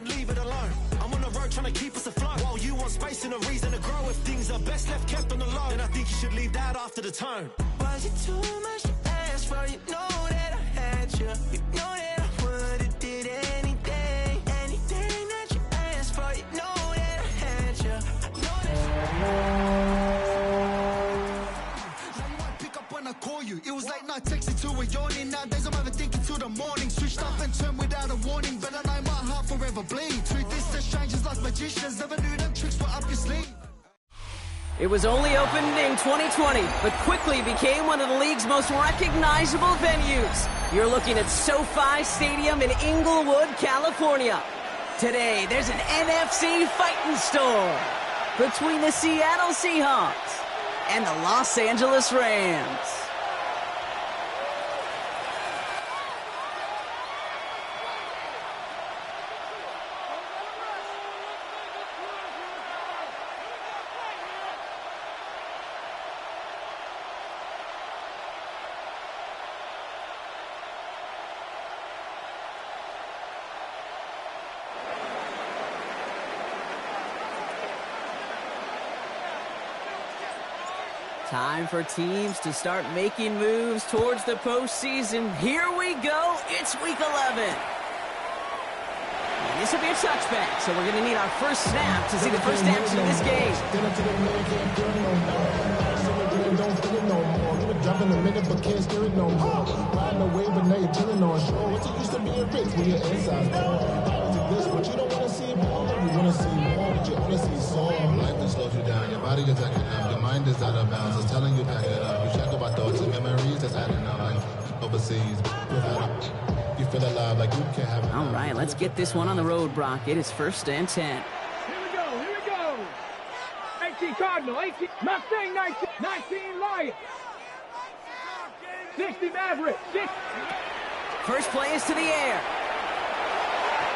then leave it alone. I'm on the road trying to keep us afloat, while you want space and a reason to grow. If things are best left kept on the low, then I think you should leave that after the tone. Was it too much to ask for? You know that I had you. You know that I would've did anything that you asked for. You know that I had you. I know that. Now you won't pick up when I call you. It was late night texting to a yawning. Nowadays I'm overthinking till the morning. Switched up and turned without a warning, but I know my heart forever bleed. Truth is that strangers like magicians never knew them tricks were up your sleeve. It was only opened in 2020, but quickly became one of the league's most recognizable venues. You're looking at SoFi Stadium in Inglewood, California. Today, there's an NFC fighting storm between the Seattle Seahawks and the Los Angeles Rams. Time for teams to start making moves towards the postseason. Here we go. It's Week 11. And this will be a touchback, so we're going to need our first snap to see the first action of this game. Jumping a minute, but can't steer it no more. Riding away, but now you're chilling on shore. What's it used to being rich when your inside's poor? This, but you don't want to see more. You want to see more, but you only see some. Life that slows you down, your body is acting up, your mind is out of bounds. It's telling you pack it up. You check about thoughts and memories that's adding up like overseas. You feel alive like you can't have it. All right, let's get this one on the road, Brock. It is 1st and 10. Here we go. 18 Cardinal, 18 Mustang, 19 Lion. 60 Maverick, 60. First play is to the air.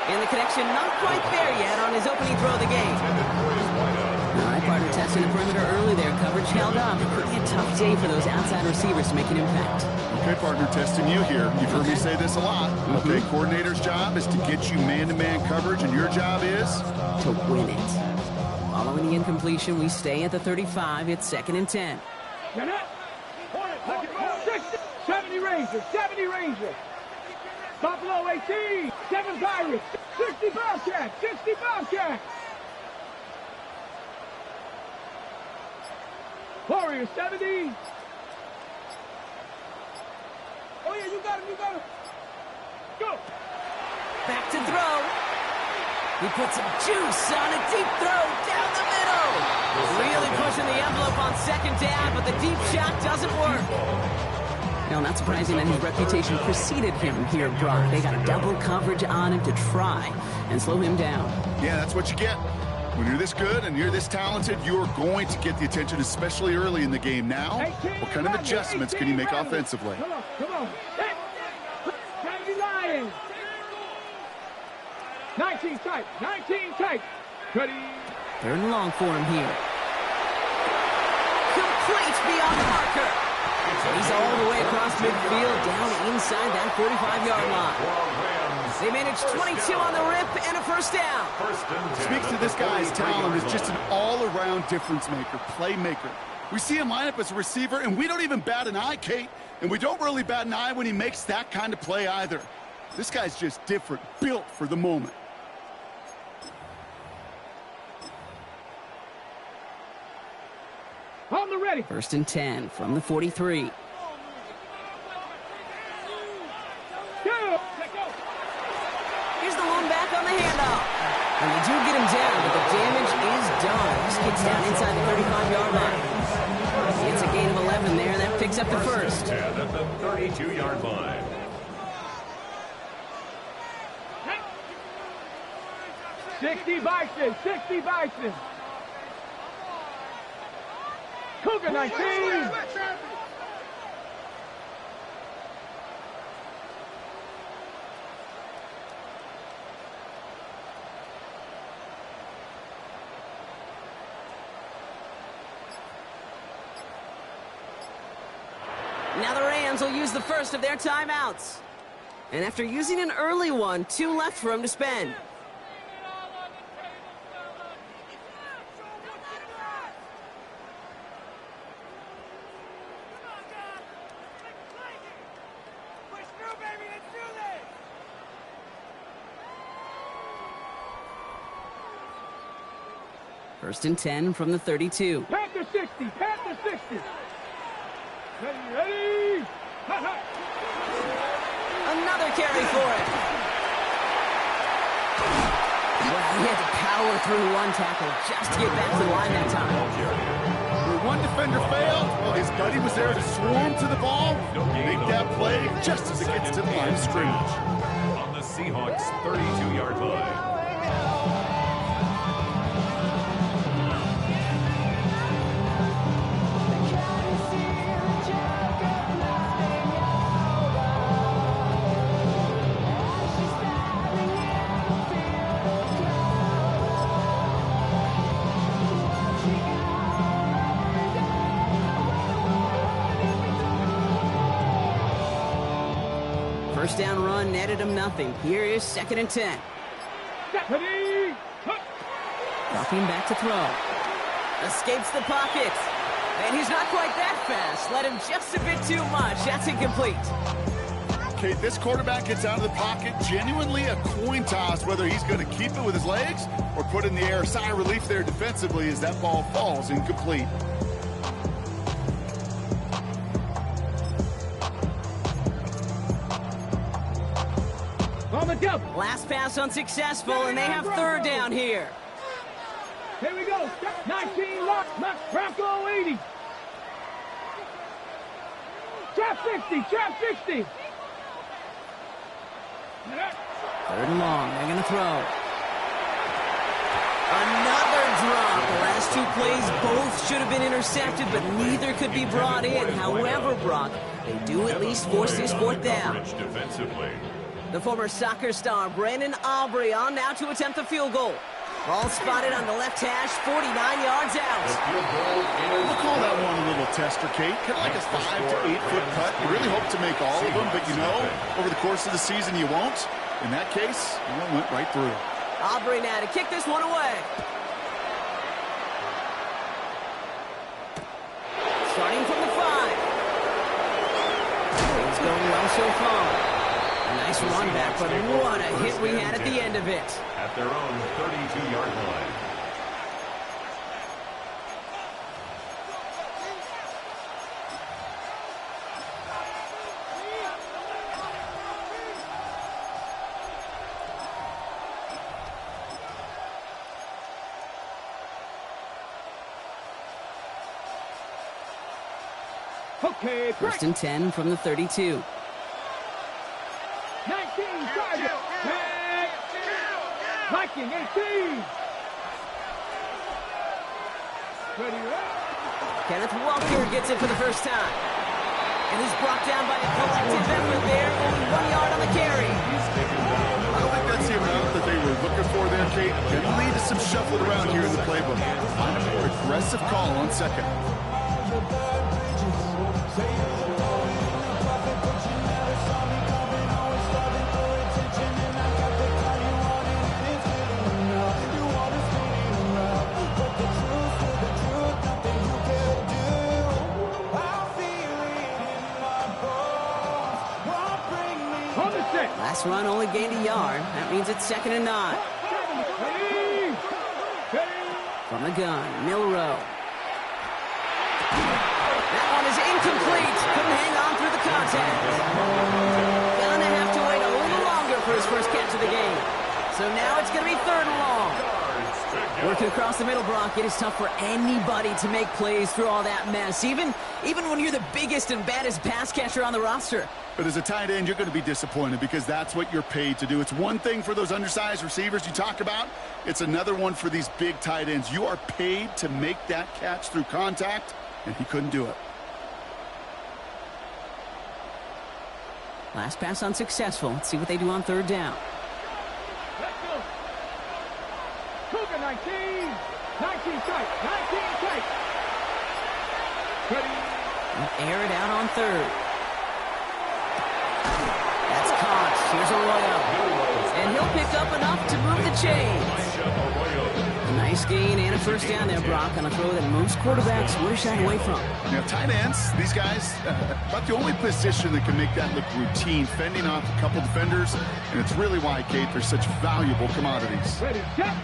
And the connection not quite there yet on his opening throw of the game. All right, partner testing the perimeter early there. Coverage held up. It could be a tough day for those outside receivers to make an impact. Okay, partner, testing you here. You've heard me say this a lot. Okay, coordinator's job is to get you man-to-man coverage, and your job is? To win it. Following the incompletion, we stay at the 35. It's 2nd and 10. 70 Rangers, 70 Rangers. Buffalo 18, 7 Pirates, 60 Bobcats, 60 Bobcats. Warriors 70. Oh yeah, you got him, Go. Back to throw. He puts some juice on a deep throw down the middle. Really pushing the envelope on 2nd down, but the deep shot doesn't work. No, not surprising that his reputation preceded him here, Brock. They got double coverage on him to try and slow him down. Yeah, that's what you get. When you're this good and you're this talented, you're going to get the attention, especially early in the game. Now, what kind of adjustments can you make offensively? Come on. 70 Lions. 19 tight. Ready. 3rd and long for him here. Complete beyond the marker. He's all the way across midfield, down inside that 45-yard line. They managed 22 on the rip and a 1st down. Speaks to this guy's talent as just an all-around difference maker, playmaker. We see him line up as a receiver, and we don't even bat an eye, Kate. And we don't really bat an eye when he makes that kind of play either. This guy's just different, built for the moment. On the ready. 1st and 10 from the 43. Here's the one back on the handoff. And they do get him down, but the damage is done. Just kicks down inside the 35-yard line. It's a gain of 11 there. That picks up the 1st. At the 32-yard line. Sixty Bison. Cougar 19. Now the Rams will use the first of their timeouts. And after using an early one, 2 left for him to spend. First and 10 from the 32. Panther 60, Panther 60. Ready. Another carry for it. Well, he had to power through one tackle just to get back to the line that time. Where one defender failed, well, his buddy was there to swarm to the ball, make that play just as it gets to the line of scrimmage. On the Seahawks 32-yard line. First down run netted him nothing. Here is 2nd and 10. Dropping back to throw. Escapes the pocket. And he's not quite that fast. Led him just a bit too much. That's incomplete. Okay, this quarterback gets out of the pocket. Genuinely a coin toss whether he's going to keep it with his legs or put it in the air. Sigh of relief there defensively as that ball falls incomplete. Last pass unsuccessful, and they have 3rd down here. Here we go. 19 lock. Bronco 80. Trap 60. Trap 60. 3rd and long. They're going to throw. Another drop. The last 2 plays both should have been intercepted, but neither could be brought in. However, Brock, they do at least force this 4th down. Defensively. The former soccer star, Brandon Aubrey, on now to attempt the field goal. Ball spotted on the left hash, 49 yards out. We'll call that one a little tester, Kate. Kind of like a 5 to 8 foot cut. You really hope to make all of them, but you know, over the course of the season, you won't. In that case, it went right through. Aubrey now to kick this one away. Starting from the 5. Things going well so far. Nice run back, but what a hit we had at the end of it. At their own 32-yard line. Okay, First and 10 from the 32. 19 target. Viking 18. Ready, Kenneth Walker gets it for the first time. And he's brought down by a collective effort there. Only 1 yard on the carry. I don't think that's the amount that they were looking for there, Kate. Can lead to some shuffling around here in the playbook. Aggressive call on 2nd. Last run only gained a yard. That means it's 2nd and 9. From the gun, Milrow. That one is incomplete. Couldn't hang on through the contact. Gonna have to wait a little longer for his first catch of the game. So now it's going to be 3rd and long. Working across the middle, Brock, it is tough for anybody to make plays through all that mess, even when you're the biggest and baddest pass catcher on the roster. But as a tight end, you're going to be disappointed because that's what you're paid to do. It's one thing for those undersized receivers you talk about. It's another one for these big tight ends. You are paid to make that catch through contact, and he couldn't do it. Last pass unsuccessful. Let's see what they do on 3rd down. Let's go. Cougar 19. 19 tight. 19 tight. Ready. They'll air it out on 3rd. That's caught. Here's Arroyo. And he'll pick up enough to move the chains. A nice gain and a first down there, Brock, on a throw that most quarterbacks would have shied away from. Now, tight ends, these guys, about the only position that can make that look routine, fending off a couple defenders, and it's really why, Kate, they're such valuable commodities. Ready, set.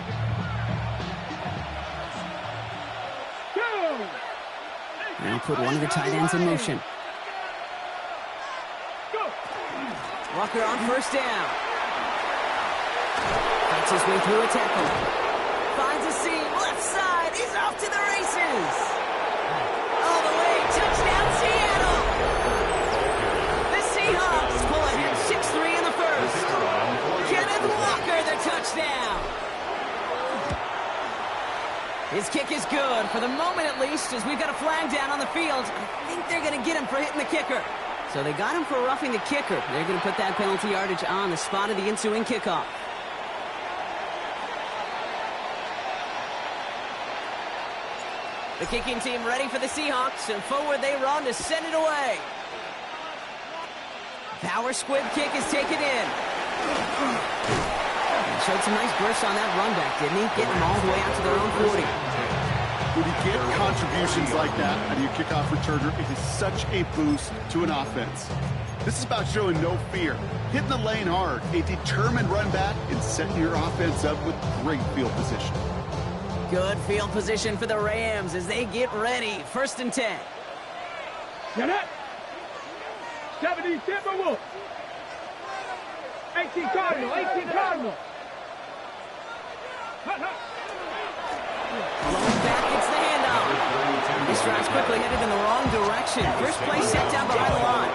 put one of the tight ends in motion. Walker on first down. Fights his way through a tackle. Finds a seam, left side. He's off to the races. All the way, touchdown Seattle. The Seahawks pull ahead 6-3 in the first. Kenneth Walker, the touchdown. His kick is good, for the moment at least, as we've got a flag down on the field. I think they're going to get him for hitting the kicker. So they got him for roughing the kicker. They're going to put that penalty yardage on the spot of the ensuing kickoff. The kicking team ready for the Seahawks, and forward they run to send it away. Power squib kick is taken in. Showed some nice bursts on that run back, didn't he? Getting them all the way out to their own 40. When you get contributions like that out of your kickoff returner, it is such a boost to an offense. This is about showing no fear, hitting the lane hard, a determined run back, and setting your offense up with great field position. Good field position for the Rams as they get ready. 1st and 10. Get up. 70 Timberwolves. 18 Cardinal. 18 Cardinal. Blown back, it's the handoff. This drive's quickly headed in the wrong direction. First play set down behind the line.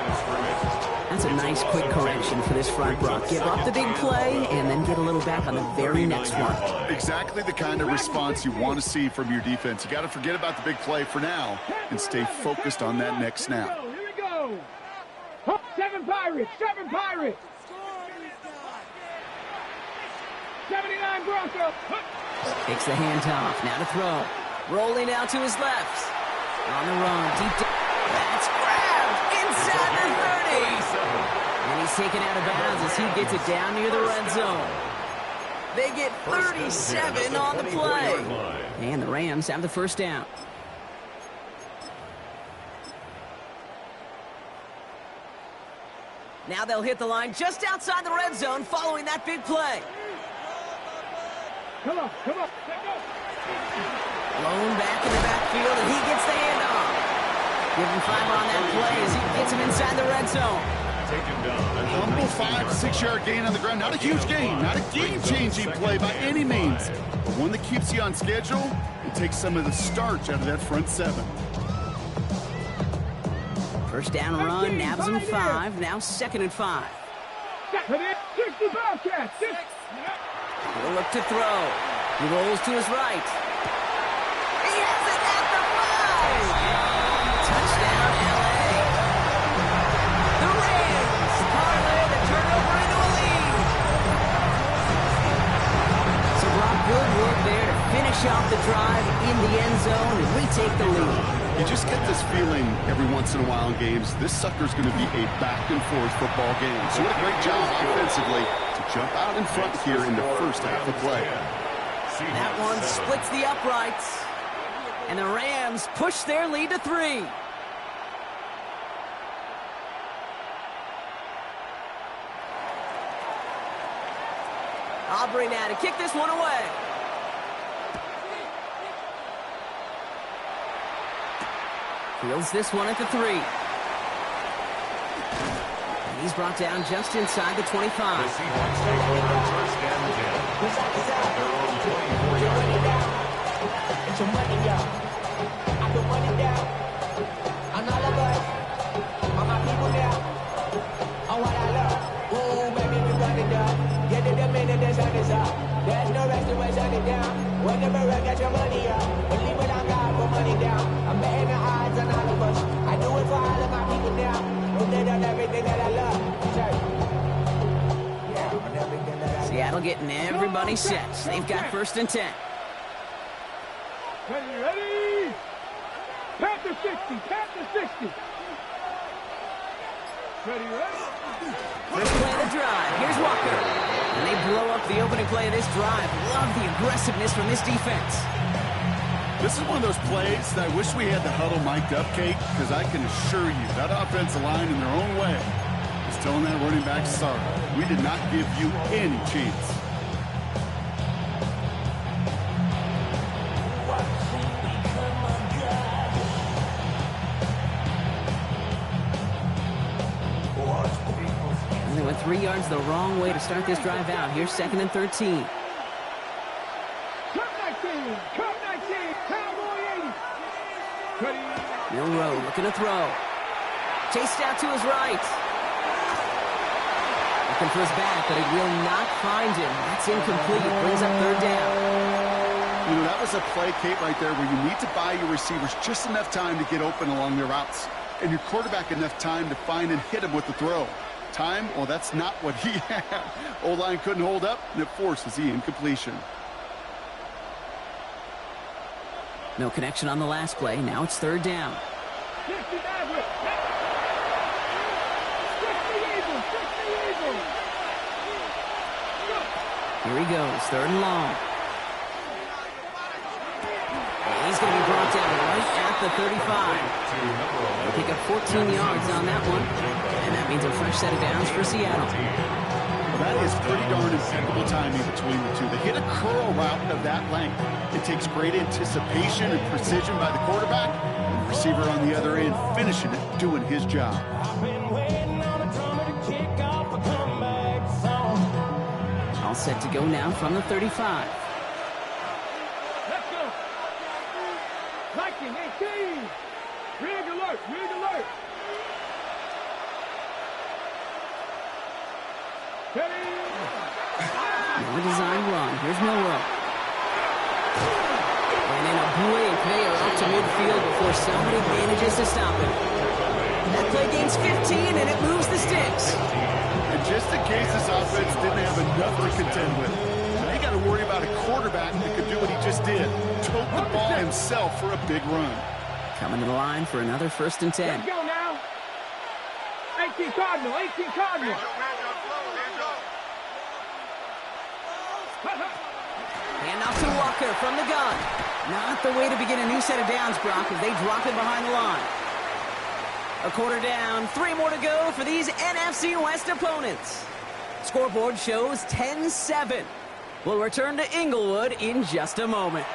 That's a nice quick correction for this front row. Give up the big play and then get a little back on the very next one. Exactly the kind of response you want to see from your defense. You got to forget about the big play for now and stay focused on that next snap. Here we go. 7 Pirates. 7 Pirates. 79 Broncos. Takes the handoff. Now to throw. Rolling out to his left. On the run. Deep down. That's grabbed inside the 30. And he's taken out of bounds as he gets it down near the red zone. They get 37 on the play. And the Rams have the first down. Now they'll hit the line just outside the red zone following that big play. Come on, come on. Blown back in the backfield, and he gets the handoff. Give him 5 on that play as he gets him inside the red zone. A humble 5 to 6 yard gain on the ground. Not a huge gain, not a game-changing play by any means, but one that keeps you on schedule and takes some of the starch out of that front 7. First down run, nabs him 5. Now 2nd and 5. 60 Bobcats. He'll look to throw. He rolls to his right. He has it at the 5. Touchdown, LA. The Rams parlay the turnover into a lead. So Brock, good work there to finish off the drive in the end zone and retake the lead. You just get this feeling every once in a while in games, this sucker's going to be a back-and-forth football game. So what a great job offensively to jump out in front here in the first half of play. That one splits the uprights. And the Rams push their lead to 3. Aubrey now to kick this one away. Fields this one at the 3. And he's brought down just inside the 25. The Seahawks take over first and 10. Their own 24-yard line. It's your money, y'all. I put money down on all of us, on my people now, on what I love. Ooh, baby, we run it down. Get to the minute the sun is up. There's no rest to shut it down. Whenever I get your money up, believe it on God, put money down. I'm betting the odds on all of us. I do it for all of my people now. Put it on everything that I love. Yeah, on everything that I love. Seattle getting everybody set. They've got 1st and 10. Ready? Panther 60. Panther 60. Ready? First play of the drive. Here's Walker. And they blow up the opening play of this drive. Love the aggressiveness from this defense. This is one of those plays that I wish we had the huddle mic'd up, Kate, because I can assure you that offensive line in their own way is telling that running back, sorry, we did not give you any chance. yards the wrong way to start this drive out. Here's 2nd and 13. Cup 19, Cup 19, Cowboy 80. Milrow looking to throw. Chased out to his right. Looking for his back, but it will not find him. That's incomplete. Brings up 3rd down. You know, that was a play, Kate, right there where you need to buy your receivers just enough time to get open along their routes. And your quarterback enough time to find and hit him with the throw. Time? Well, that's not what he had. O-line couldn't hold up, and it forces the incompletion. No connection on the last play. Now it's 3rd down. Here he goes, 3rd and long. He's going to be brought down right at the 35. They'll pick up 14 yards on that one. And that means a fresh set of downs for Seattle. Well, that is pretty darn impeccable timing between the two. They hit a curl route of that length. It takes great anticipation and precision by the quarterback. And the receiver on the other end finishing it, doing his job. All set to go now from the 35. Let's go. Viking 18. Rig alert, rig alert. Ready. No design run. Here's Milrow. And in a blink, they are up to midfield before somebody manages to stop it. That play gains 15, and it moves the sticks. And just in case this offense didn't have enough to contend with, they got to worry about a quarterback that could do what he just did. Tote the ball himself for a big run. Coming to the line for another 1st and 10. Let's go now. 18 Cardinal, 18 Cardinal. Hand off to Walker from the gun. Not the way to begin a new set of downs, Brock, as they drop it behind the line. A quarter down, 3 more to go for these NFC West opponents. Scoreboard shows 10-7. We'll return to Inglewood in just a moment.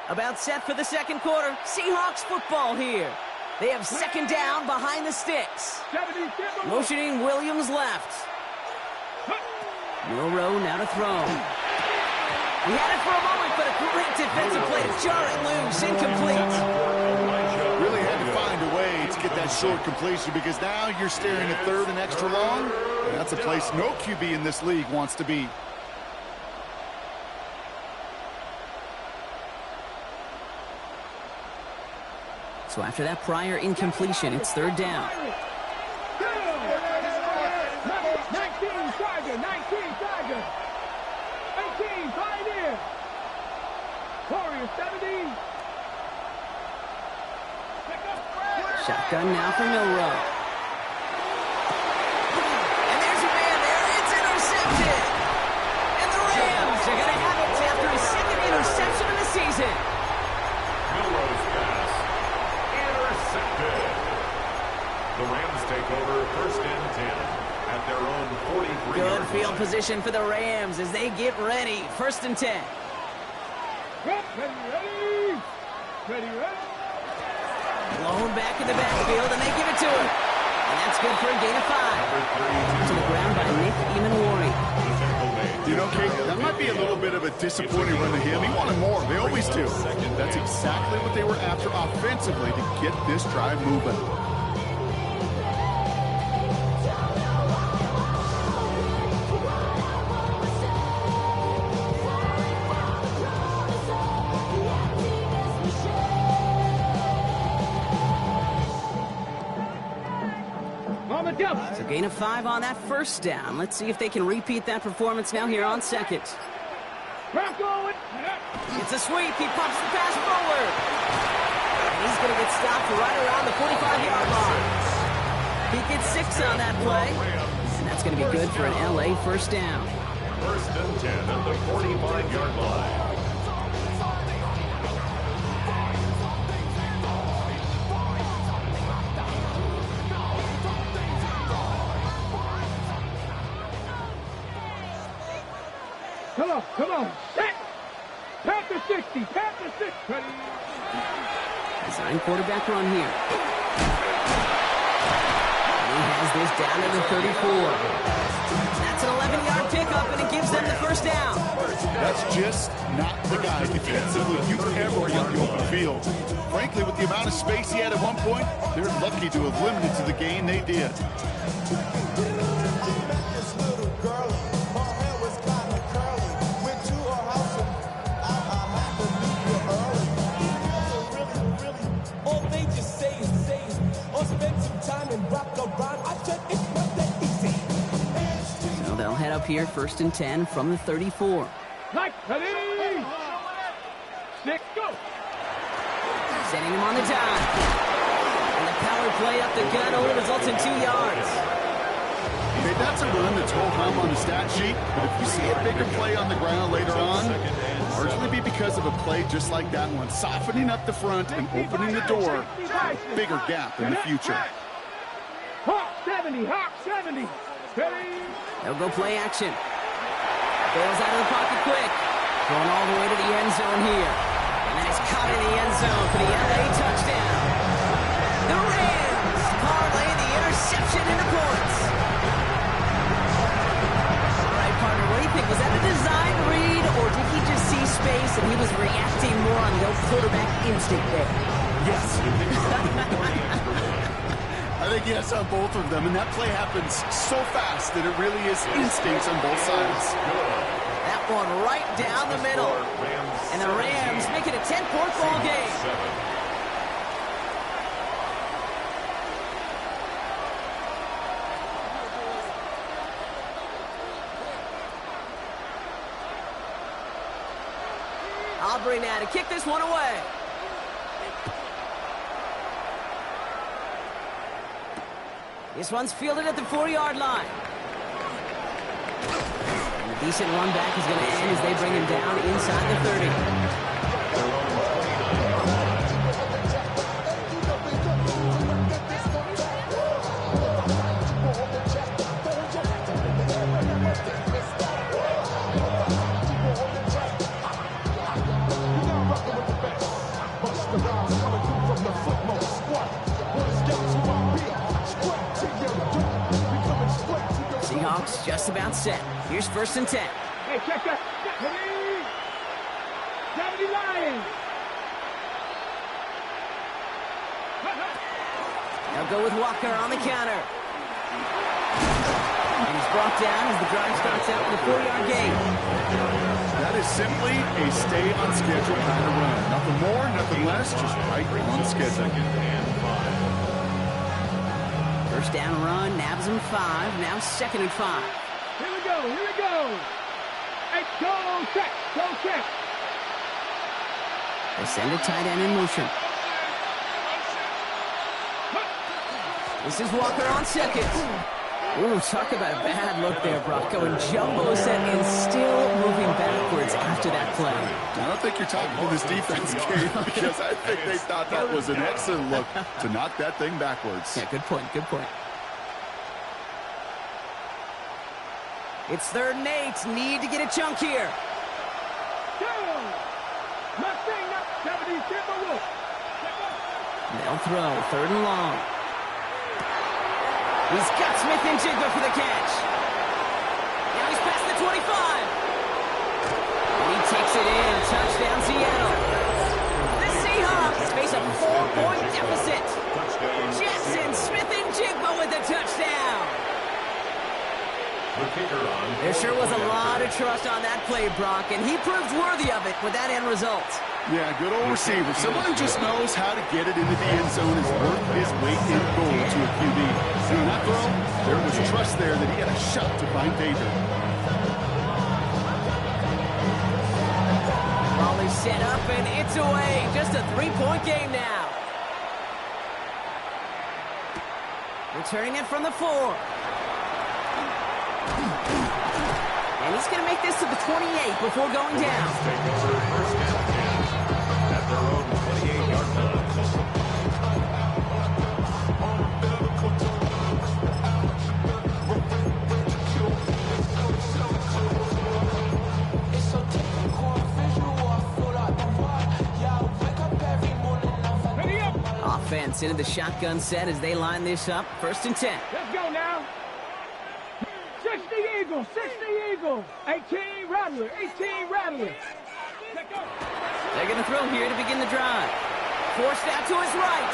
About set for the 2nd quarter. Seahawks football here. They have 2nd down behind the sticks. Motioning Williams left. Milrow now to throw. He had it for a moment, but a great defensive play to jar it loose. Incomplete. Really had to find a way to get that short completion because now you're staring at 3rd and extra long. That's a place no QB in this league wants to be. So after that prior incompletion, it's 3rd down. 19 Tiger, 19 Tiger. 18 Pioneer. Warrior 70. Shotgun now for Milrow. And there's a man there. It's intercepted. And the Rams are going to have it after his 2nd interception of the season. Milrow's pass intercepted. The Rams take over 1st and 10 at their own 43. Good field position for the Rams as they get ready. 1st and 10. Ready. Blown back in the backfield, and they give it to him. And that's good for a gain of 5. To the ground by Nick Emanwari. You know, Kate, that might be a little bit of a disappointing run to him. He wanted more. They always do. That's exactly what they were after offensively to get this drive moving. So gain of 5 on that 1st down. Let's see if they can repeat that performance now here on 2nd. It's a sweep. He pops the pass forward. And he's going to get stopped right around the 45-yard line. He gets 6 on that play. And that's going to be good for an LA 1st down. 1st and 10 at the 45-yard line. Come on. Set. Panther 60. Panther 60. Ready. Design quarterback run here. And he has this down to the 34. That's an 11-yard pickup, and it gives them the first down. That's just not the guy defensively you ever want the open field. Frankly, with the amount of space he had at one point, they're lucky to have limited to the game they did. So they'll head up here, 1st and 10 from the 34. Ready. Stick, go. Setting him on the dime. And the power play up the gut only results in 2 yards. Okay, that's a run that's hold home on the stat sheet, but if you see a bigger play on the ground later on, largely be because of a play just like that one, softening up the front and opening the door for a bigger gap in the future. Hawk 70. Ready. They'll go play action. Bails out of the pocket quick. Going all the way to the end zone here. And then it's caught in the end zone for the LA touchdown. The Rams parlay the interception into points. All right, partner, what do you think? Was that a design read, or did he just see space and he was reacting more on the old quarterback instinct there? Yes. I think yes on both of them, and that play happens so fast that it really is instincts on both sides. That one right down the middle. And the Rams make it a 10-point ball game. Aubrey now to kick this one away. This one's fielded at the 4-yard line. And a decent run back is going to end as they bring him down inside the 30. Seahawks just about set. Here's 1st and 10. Hey, check that. 70 Lions. They'll go with Walker on the counter. And he's brought down as the drive starts out with a 4-yard gain. That is simply a stay on schedule kind of run. Nothing more, nothing less, just right on schedule. First down run, nabs him 5, now 2nd and 5. Here we go. Hey, go check. They send a tight end in motion. This is Walker on 2nd. Ooh, talk about a bad look there, Brock. Going jumbo set and still moving backwards after that play. I don't think you're talking to this defense, Kate, because I think they thought that was an excellent look to knock that thing backwards. Yeah, good point. It's 3rd and 8. Need to get a chunk here. They'll throw. 3rd and long. He's got Smith and Jigba for the catch. Now he's past the 25. And he takes it in. Touchdown, Seattle. The Seahawks face a 4-point deficit. Jackson Smith and Jigba with the touchdown. There sure was a lot of trust on that play, Brock, and he proved worthy of it with that end result. Yeah, good old receiver. Someone who just knows how to get it into the end zone is worth his weight in gold to a QB. And on that throw, there was trust there that he had a shot to find favor. Volley set up, and it's away. Just a 3-point game now. Returning it from the 4. And he's going to make this to the 28 before going down. At their own 28-yard line. defense into the shotgun set as they line this up. 1st and 10. Let's go now. 60 Eagles, 60 Eagles. 18 Rattler, 18 Rattler. They're going to throw here to begin the drive. Forced out to his right.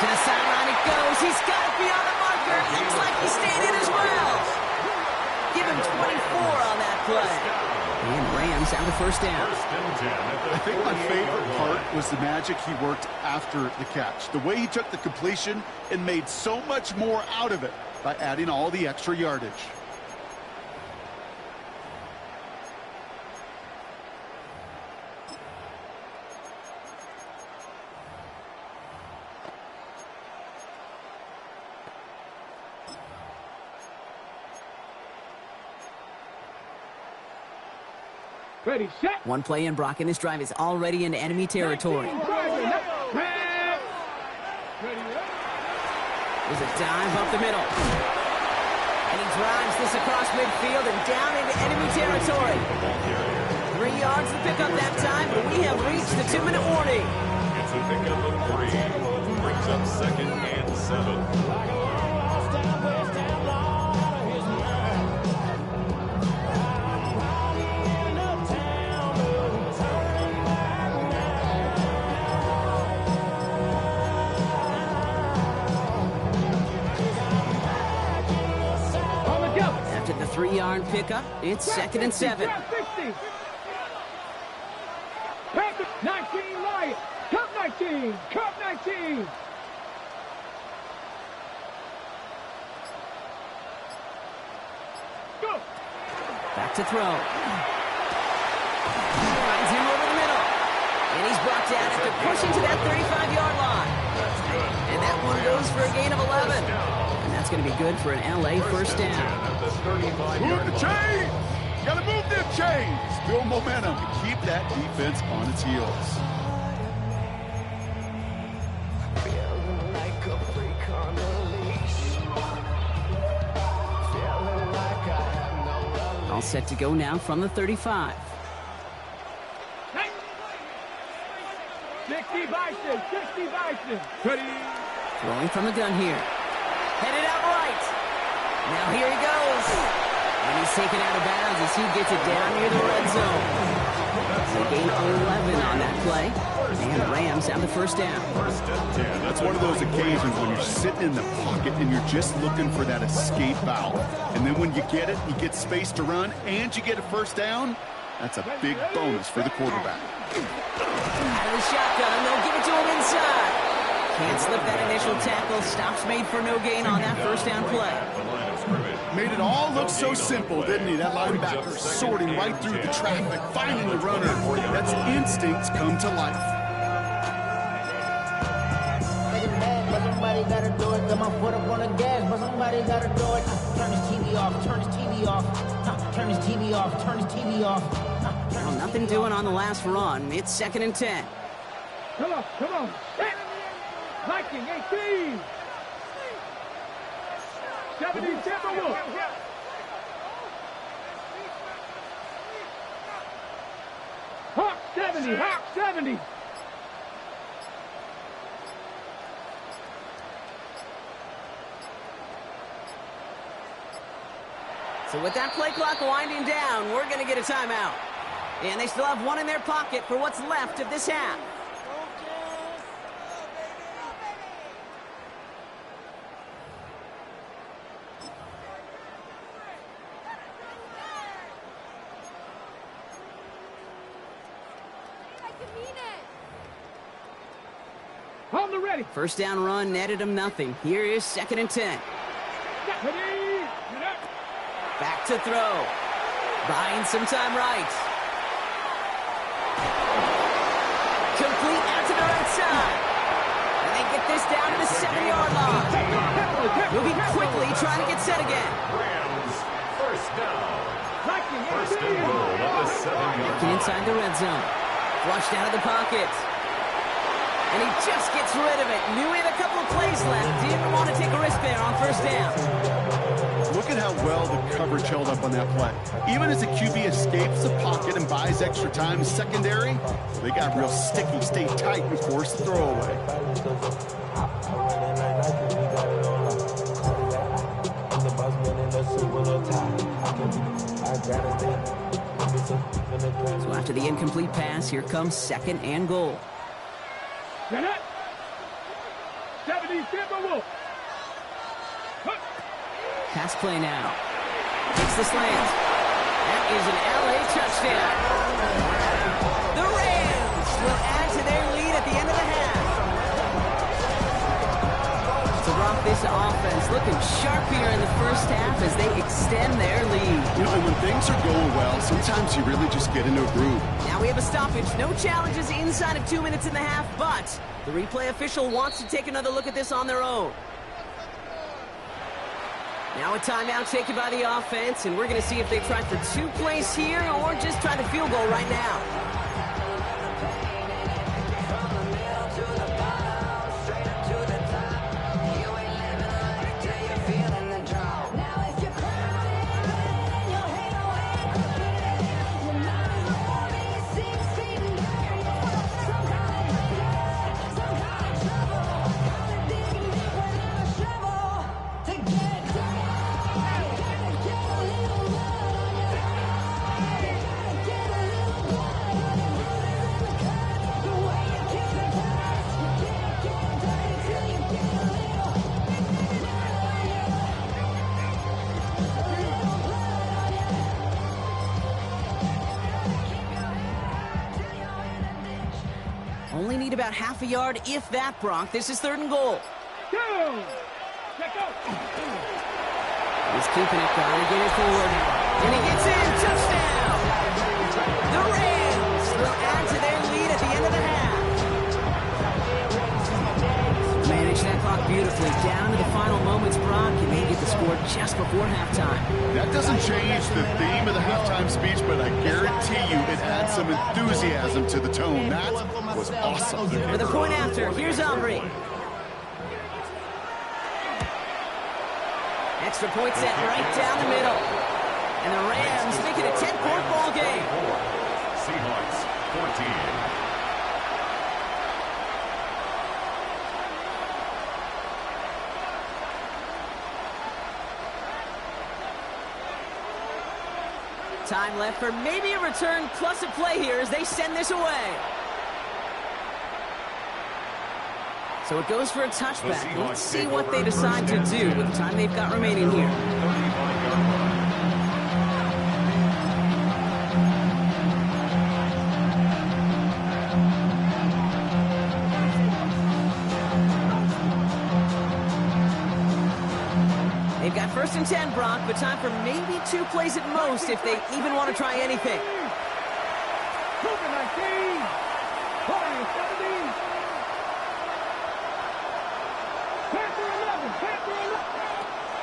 To the sideline it goes. He's got it beyond the marker. Looks like he stayed in as well. Give him 24 on that play. And Rams have the 1st down. I think my favorite part was the magic he worked after the catch. The way he took the completion and made so much more out of it by adding all the extra yardage. Ready, set. One play in, Brock, and this drive is already into enemy territory. Ready, There's a dive up the middle. And he drives this across midfield and down into enemy territory. 3 yards to pick up that time, but we have reached the 2-minute warning. It's a pickup of 3. Brings up 2nd and 7. After the 3-yard pickup, it's 2nd and 7. 19 Lions. Cup 19. Cup 19. Go. Back to throw. Finds him over the middle. And he's brought down after pushing to that 35-yard line. And that one goes for a gain of 11. And that's going to be good for an LA 1st down. Move the chains! Gotta move them chains! Build momentum and keep that defense on its heels. Feeling like a freak on a leash. Feeling like I have no All set to go now from the 35. 60 Bison. 60 Bison. Ready. Throwing from the gun here. Headed out right. Now here he goes. And he's taken out of bounds as he gets it down near the red zone. They gain 11 on that play. And the Rams have the 1st down. Yeah, that's one of those occasions when you're sitting in the pocket and you're just looking for that escape valve. And then when you get it, you get space to run, and you get a 1st down. That's a big bonus for the quarterback. Out of the shotgun, they'll give it to him inside. Can't slip that initial tackle. Stops made for no gain on that 1st down play. Made it all look so simple, didn't he? That linebacker sorting right through the traffic, finding the runner. That's instincts come to life. but somebody gotta do it. Got my foot up on the gas, but somebody gotta do it. Turn his TV off, turn his TV off. Turn his TV off, turn his TV off. Well, nothing doing on the last run. It's 2nd and 10. Come on, come on. Set. Viking 18. 70 Timberwolves. Hawk 70, Hawk 70. So with that play clock winding down, we're going to get a timeout. And they still have one in their pocket for what's left of this half. On the ready. First down run netted them nothing. Here is 2nd and 10. Ready. Back to throw. Buying some time right. Complete out to the right side. And they get this down to the 7-yard line. Moving quickly, trying to get set again. Rams, first down. Viking First and goal at the 7-yard Looking inside the red zone. Flushed out of the pocket. And he just gets rid of it. Knew he had a couple of plays left. Didn't want to take a risk there on first down. Look at how well the coverage held up on that play. Even as the QB escapes the pocket and buys extra time secondary, they got real sticky, stay tight, and force the throwaway. So after the incomplete pass, here comes 2nd and goal. Get it. 70 Timberwolves. Pass play now. Takes the slant. That is an LA touchdown. The Rams will add to their lead at the end of the half. To rock this offense, looking sharp here in the first half as they extend their lead. You know, and when things are going well, sometimes you really just get into a groove. Now we have a stoppage. No challenges inside of 2 minutes in the half, but the replay official wants to take another look at this on their own. Now a timeout taken by the offense, and we're going to see if they try for 2 plays here or just try the field goal right now. Only need about half a yard, if that, Brock. This is 3rd and goal. Check out. He's keeping it, trying to get it forward. And he gets in. Touchdown! The Rams will add to their lead at the end of the half. Manage that clock beautifully. Down to the final moments, Brock, and they get the score just before halftime. That doesn't change the theme of the halftime speech, but I guarantee you it adds some enthusiasm to the tone. That was awesome. For the point after, here's Aubrey. Extra point set right down the middle. And the Rams make it a 10-point ball game. Seahawks 14. Time left for maybe a return plus a play here as they send this away. So it goes for a touchback. Let's see what they decide to do with the time they've got remaining here. They've got 1st and 10, Brock, but time for maybe 2 plays at most if they even want to try anything.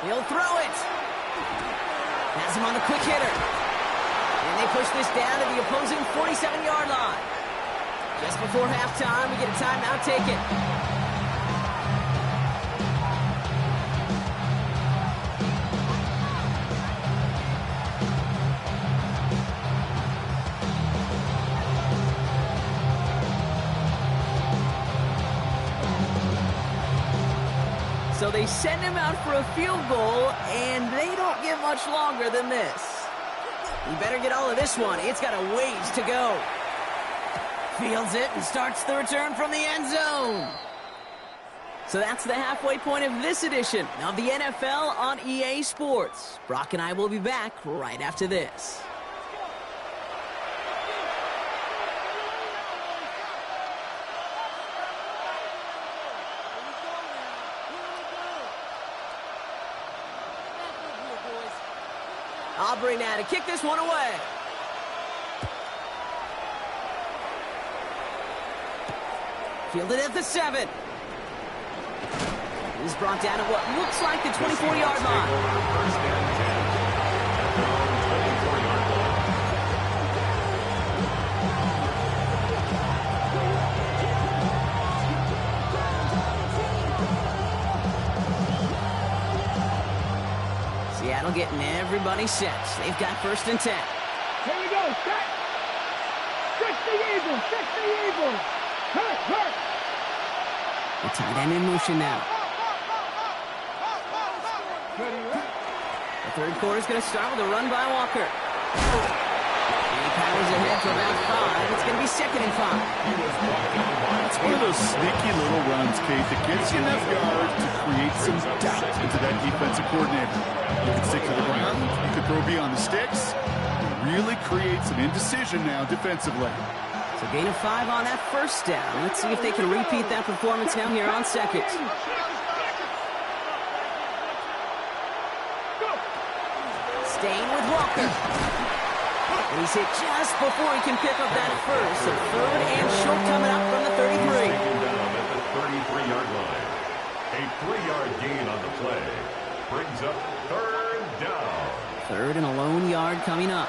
He'll throw it. Has him on the quick hitter. And they push this down to the opposing 47-yard line. Just before halftime, we get a timeout taken. So they send him out for a field goal, and they don't get much longer than this. You better get all of this one. It's got a ways to go. Fields it and starts the return from the end zone. So that's the halfway point of this edition of the NFL on EA Sports. Brock and I will be back right after this. Aubrey now to kick this one away. Fielded at the 7. He's brought down at what looks like the 24-yard line. First and 10. Seattle getting everybody set. They've got 1st and 10. Here we go. Set. Fix the Eagles. Fix the Eagles. Hurt. The tight end in motion now. Third quarter's going to start with a run by Walker. And he powers ahead to about 5. It's going to be 2nd and 5. It's one of those sneaky little runs, Kate, that gets you enough yards to create some doubt into that defensive coordinator. You can stick to the ground. You can throw beyond the sticks. Really create some indecision now defensively. So gain of 5 on that first down. Let's see if they can repeat that performance now here on 2nd. Staying with Walker. And he's hit just before he can pick up that first. So 3rd and short coming up from the 33. Down at the 33-yard line. A 3-yard gain on the play brings up 3rd down. 3rd and a lone yard coming up.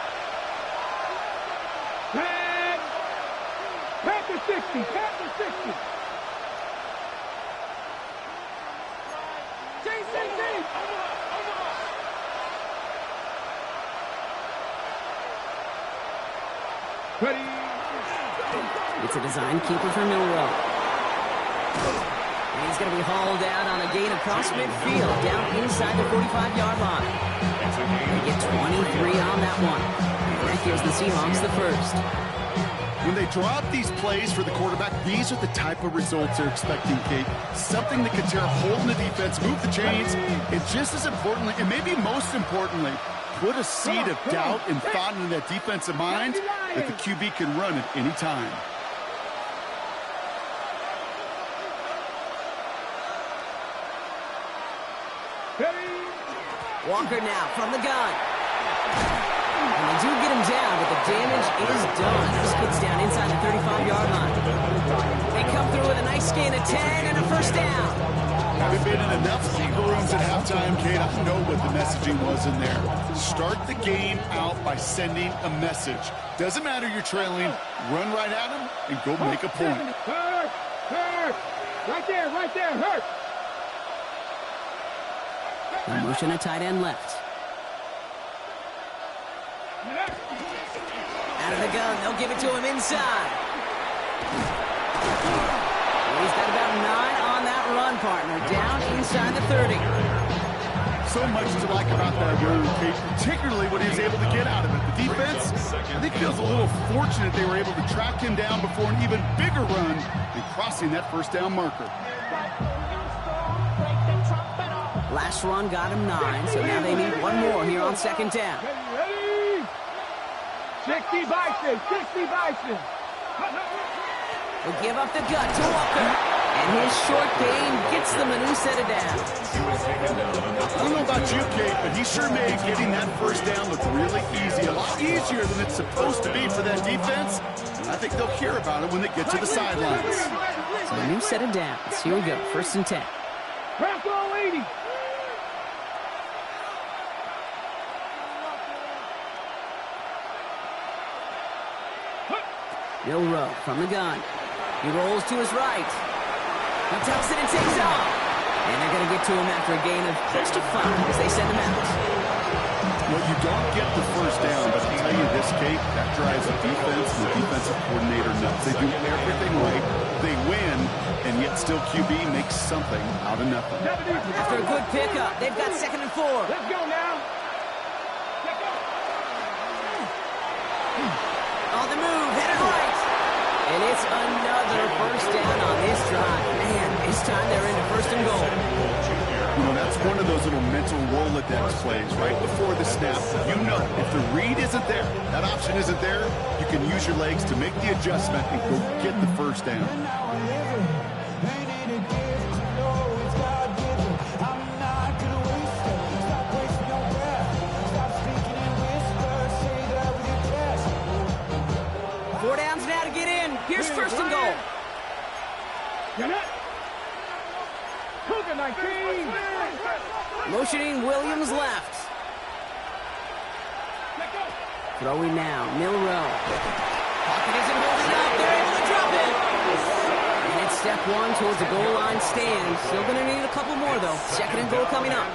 Panther 60, Panther 60. Ready. It's a design keeper for Milrow. And he's going to be hauled out on a gain across midfield, down inside the 45-yard line. They get 23 on that one. Right here's the Seahawks, the first. When they drop these plays for the quarterback, these are the type of results they're expecting, Kate. Something that can tear a hole in the defense, move the chains, and just as importantly, and maybe most importantly, put a seed of doubt and thought into that defensive mind that the QB can run at any time. Walker now from the gun. And they do get him down, but the damage is done. This puts down inside the 35-yard line. They come through with a nice gain of 10 and a first down. Having been in enough locker rooms at halftime, Kate, I know what the messaging was in there. Start the game out by sending a message. Doesn't matter you're trailing, run right at them and go make a point. Hurt! Hurt! Right there, hurt! The motion a tight end left. Out of the gun, they'll give it to him inside. He's got about 9 on that run, partner. Down inside the 30. So much to like about that run, Kate, particularly what he was able to get out of it. The defense, I think, feels a little fortunate they were able to track him down before an even bigger run and crossing that first down marker. Last run got him 9, so now they need one more here on 2nd down. Ready? 60 Bison! Will give up the gut to Walker. And his short gain gets them a new set of downs. I don't know about you, Kate, but he sure made getting that first down look really easy. A lot easier than it's supposed to be for that defense. I think they'll hear about it when they get to the sidelines. So a new set of downs. Here we go, 1st and 10. Bravo 80! Milrow from the gun. He rolls to his right. He tucks it and takes off. And they're going to get to him after a gain of close to 5 as they send him out. Well, you don't get the first down, but I'll tell you this, Kate, that drives the defense and the defensive coordinator nuts. They do everything right. They win, and yet still QB makes something out of nothing. After a good pickup, they've got 2nd and 4. Let's go now! On the move, headed right. And it's another first down on this drive. Man, this time they're into 1st and goal. You know, that's one of those little mental Rolodex plays right before the snap. You know, if the read isn't there, that option isn't there, you can use your legs to make the adjustment and go get the first down. Here's 1st and goal. Cougar 19. Motioning Williams left. Throwing now, Milrow. Pocket isn't holding up. They're able to drop it. And it's step 1 towards the goal line stand. Still going to need a couple more, though. 2nd and goal coming up.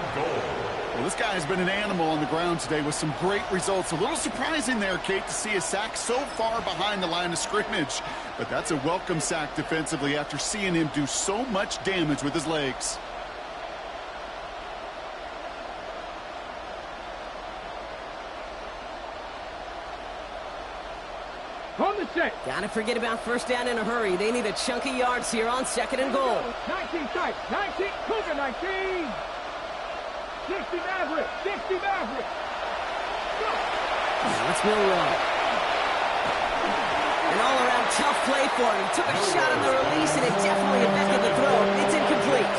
Well, this guy has been an animal on the ground today with some great results. A little surprising there, Kate, to see a sack so far behind the line of scrimmage. But that's a welcome sack defensively after seeing him do so much damage with his legs. On the set. Gotta forget about first down in a hurry. They need a chunk of yards here on 2nd and goal. 19 tight. 19. Cougar 19. 60 Maverick. 60 Maverick. Go. Now it's Milrow. An all-around tough play for him. He took a shot on the release, and it definitely affected the throw. It's incomplete.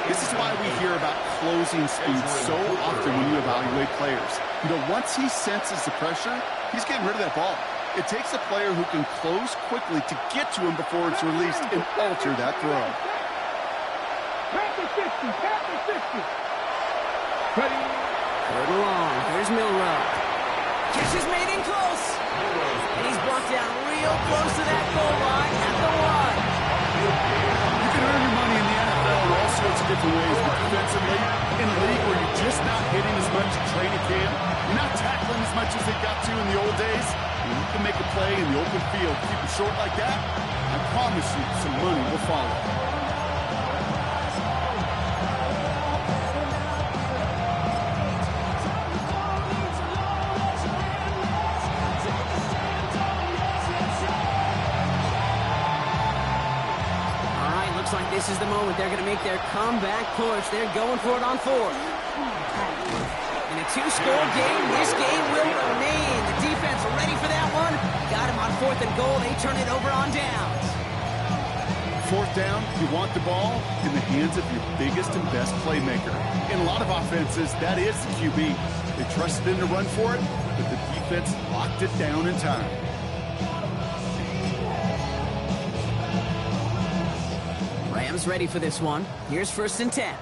This is why we hear about closing speed so often when you evaluate players. You know, once he senses the pressure, he's getting rid of that ball. It takes a player who can close quickly to get to him before it's released and alter that throw. Panther 60. Panther 60. Ready. Third and long. Here's Milrow. Catch is made in close. And he's brought down real close to that goal line at the 1. You can earn your money in the NFL in all sorts of different ways, but defensively, in a league where you're just not hitting as much at training camp, you're not tackling as much as they got to in the old days, and you can make a play in the open field, keep it short like that, I promise you some money will follow. Looks like this is the moment they're going to make their comeback push. They're going for it on 4th. In a 2-score game, this game will remain. The defense ready for that one. Got him on 4th and goal. They turn it over on downs. 4th down, you want the ball in the hands of your biggest and best playmaker. In a lot of offenses, that is the QB. They trusted him to run for it, but the defense locked it down in time. Rams ready for this one. Here's 1st and 10.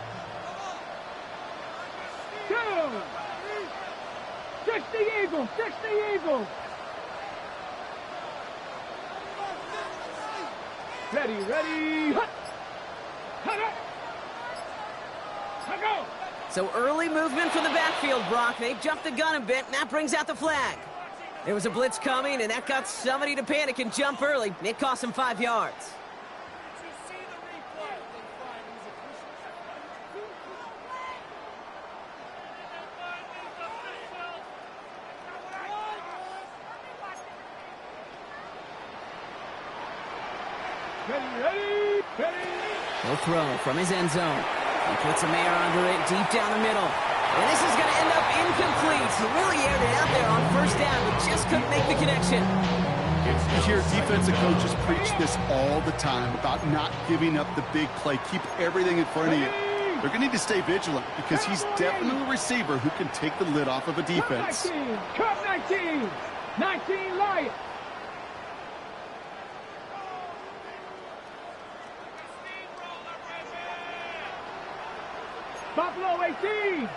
Go. 60 Eagles. 60 Eagles. Ready, ready. Hut. Hut, hut. Hut, go. So early movement from the backfield, Brock. They jumped the gun a bit, and that brings out the flag. There was a blitz coming, and that got somebody to panic and jump early. It cost them 5 yards. Ready, ready, ready. He'll throw from his end zone. He puts a man under it deep down the middle. And this is going to end up incomplete. He really aired it out there on 1st down, but just couldn't make the connection. You hear defensive coaches preach this all the time about not giving up the big play. Keep everything in front of you. They're going to need to stay vigilant because he's definitely a receiver who can take the lid off of a defense. Cup 19. 19 Lions. Buffalo 18.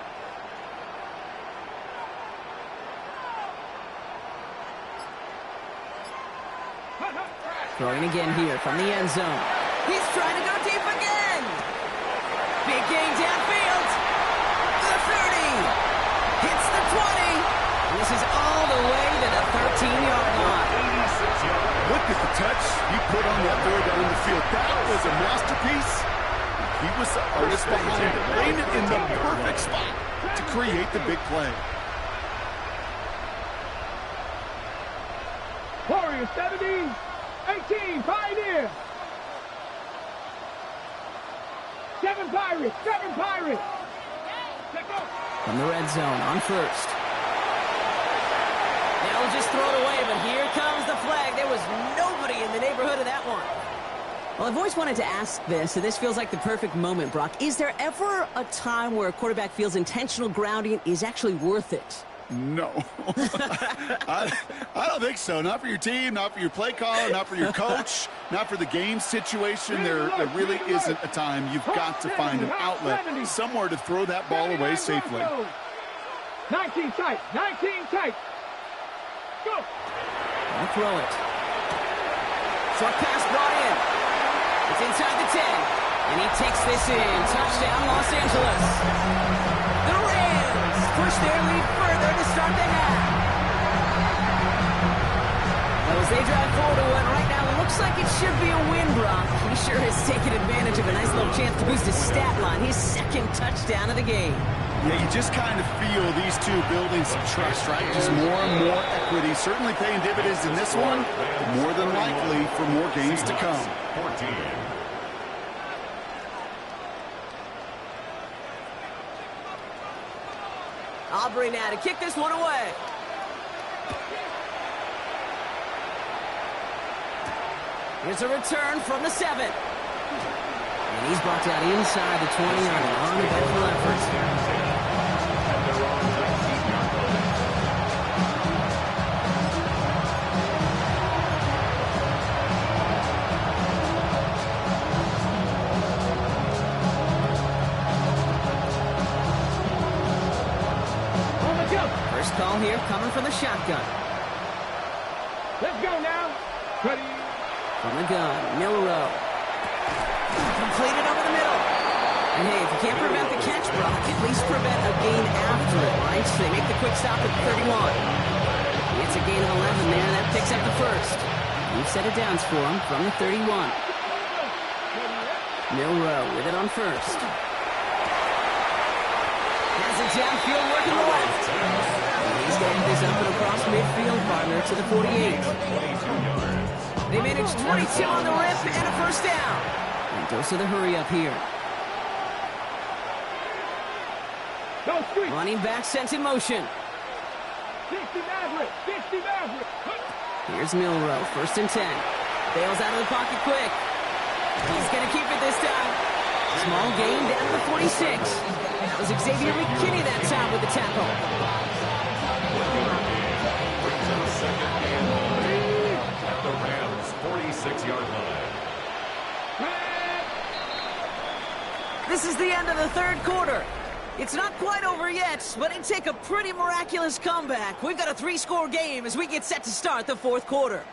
Throwing again here from the end zone. He's trying to go deep again. Big gain downfield. The 30. Hits the 20. And this is all the way to the 13-yard line. Look at the touch he put on that throw down the field. That was a masterpiece. He was the artist behind it, laying it in the perfect spot to create the big play. Warriors 70, 18, Pioneer. 7 Pirates, 7 Pirates. From the red zone on 1st. They'll just throw it away, but here comes the flag. There was nobody in the neighborhood of that one. Well, I've always wanted to ask this, and this feels like the perfect moment, Brock. Is there ever a time where a quarterback feels intentional grounding is actually worth it? No. I don't think so. Not for your team, not for your play caller, not for your coach, not for the game situation. There really isn't a time. You've got to find an outlet, somewhere to throw that ball away safely. 19 tight, 19 tight. Go. I'll throw it. Short pass brought in. It's inside the 10, and he takes this in. Touchdown, Los Angeles. The Rams push their lead further to start the half. Well, as they drive forward to one right now, it looks like it should be a win, Brock. He sure has taken advantage of a nice little chance to boost his stat line. His 2nd touchdown of the game. Yeah, you just kind of feel these two building some trust, right? Just more and more equity, certainly paying dividends in this one, but more than likely for more games to come. 14. Aubrey now to kick this one away. Here's a return from the 7. And he's brought down inside the 20 on an uneventful effort. First call here coming from the shotgun. Let's go now. Ready. From the gun, Milrow. Completed over the middle. And hey, if you can't prevent the catch, Brock, at least prevent a gain after it, right? So they make the quick stop at 31. It's a gain of 11 there. That picks up the first. New set of downs for him from the 31. Milrow with it on first. Has it downfield working the left. He's getting this up and across midfield, partner, to the 48. They managed 22 on the rip and a first down. And dose of the hurry up here. Running back sent in motion. 60 Maverick. 60 Maverick. Here's Milrow, first and 10. Bails out of the pocket quick. He's going to keep it this time. Small gain down to the 46. That was Xavier McKinney that time with the tackle. At the Rams' 46-yard line. This is the end of the third quarter. It's not quite over yet, but it'd take a pretty miraculous comeback. We've got a 3-score game as we get set to start the fourth quarter.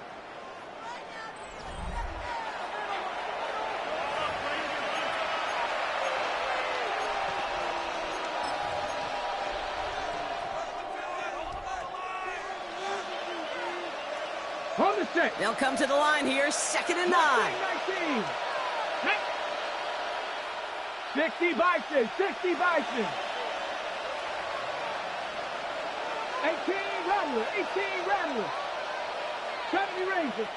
On the set. They'll come to the line here, 2nd and 9. 19. 60 Bison. 60 Bison. 18 Rattler. 18 Rattler. 70 Rangers.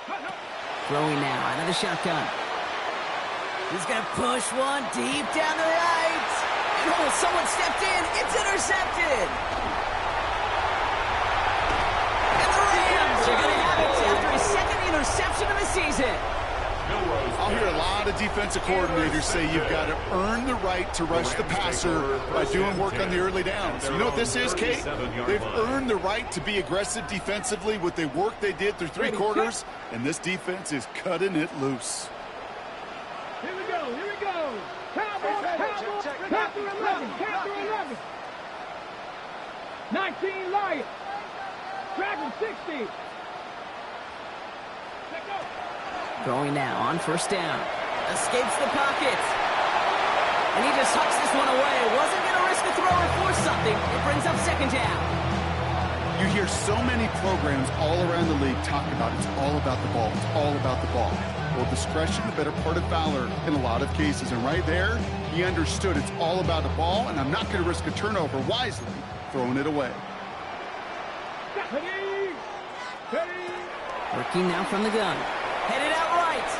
Throwing now out of the shotgun. He's going to push one deep down the right. And oh, someone stepped in. It's intercepted. And the Rams are going to have it after his second interception of the season. I'll hear a lot of defensive coordinators say you've got to earn the right to rush the passer by doing work on the early downs. You know what this is, Kate? They've earned the right to be aggressive defensively with the work they did through 3 quarters, and this defense is cutting it loose. Here we go. Here we go. Cowboys. Count to 11. Count to 11. 19 Lions. Dragon 60. Let's go. Throwing now on first down. Escapes the pocket. And he just hucks this one away. Wasn't going to risk a throw or force something. It brings up 2nd down. You hear so many programs all around the league talk about it's all about the ball. It's all about the ball. Well, discretion, the better part of valor in a lot of cases. And right there, he understood it's all about the ball, and I'm not going to risk a turnover wisely, throwing it away. Working now from the gun. Headed out right.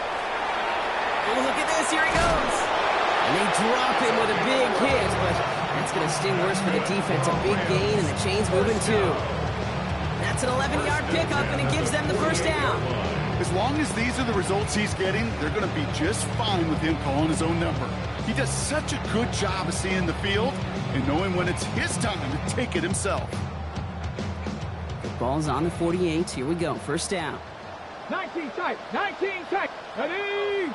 Oh, look at this. Here he goes. And they drop him with a big hit, but that's going to sting worse for the defense. A big gain, and the chain's moving too. That's an 11-yard pickup, and it gives them the first down. As long as these are the results he's getting, they're going to be just fine with him calling his own number. He does such a good job of seeing the field and knowing when it's his time to take it himself. The ball's on the 48. Here we go. First down. 19 tight. 19 tight. Ready.